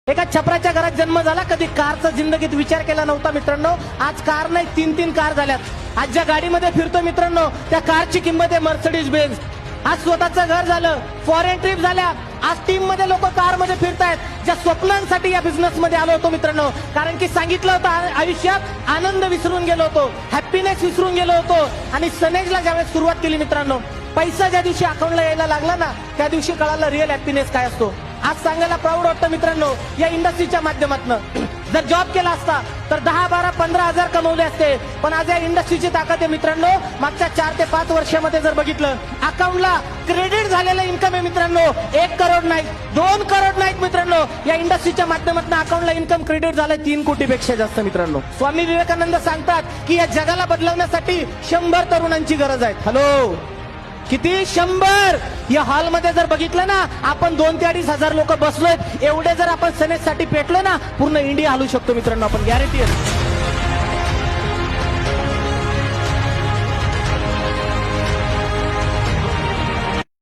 एका छपराच्या घरात जन्म झाला, कधी कारचा जिंदगीत विचार केला नव्हता मित्रांनो. आज कार नाही, 3-3 कार झाल्यात. आज ज्या गाडीमध्ये फिरतो मित्रांनो, त्या कारची किंमत आहे मर्सिडीज बेन्झ. आज स्वतःचं घर झालं, फॉरेन ट्रिप झाल्या. आज टीम मध्ये लोक कार मध्ये फिरतायत. ज्या स्वप्नांसाठी या बिझनेस मध्ये आलो होतो मित्रांनो, कारण की सांगितलं होतं आयुष्यात आनंद विसरून गेलो होतो, हॅपीनेस विसरून गेलो होतो. आणि सनेजला ज्यावेळेस सुरुवात केली मित्रांनो, पैसा ज्या दिवशी अकाउंटला यायला लागला ना, त्या दिवशी कळालं रिअल हॅपीनेस काय असतो. आज सांगायला प्राऊड वाटतं मित्रांनो, या इंडस्ट्रीच्या माध्यमातून जर जॉब केला असता तर 10, 12, 15 हजार कमवले असते. पण आज या इंडस्ट्रीची ताकद आहे मित्रांनो. मागच्या 4 ते 5 वर्षामध्ये जर बघितलं, अकाउंटला क्रेडिट झालेलं इन्कम आहे मित्रांनो. 1 करोड नाही, 2 करोड नाहीत मित्रांनो. या इंडस्ट्रीच्या माध्यमातून अकाउंटला इन्कम क्रेडिट झालंय 3 कोटीपेक्षा जास्त मित्रांनो. स्वामी विवेकानंद सांगतात की या जगाला बदलवण्यासाठी 100 तरुणांची गरज आहे. हॅलो, किती? 100. या हॉलमध्ये जर बघितलं ना, आपण 2 ते 2.5 हजार लोक बसलोय. एवढे जर आपण सनेजसाठी पेटलो ना, पूर्ण इंडिया हलू शकतो मित्रांनो, आपण गॅरंटी आहे.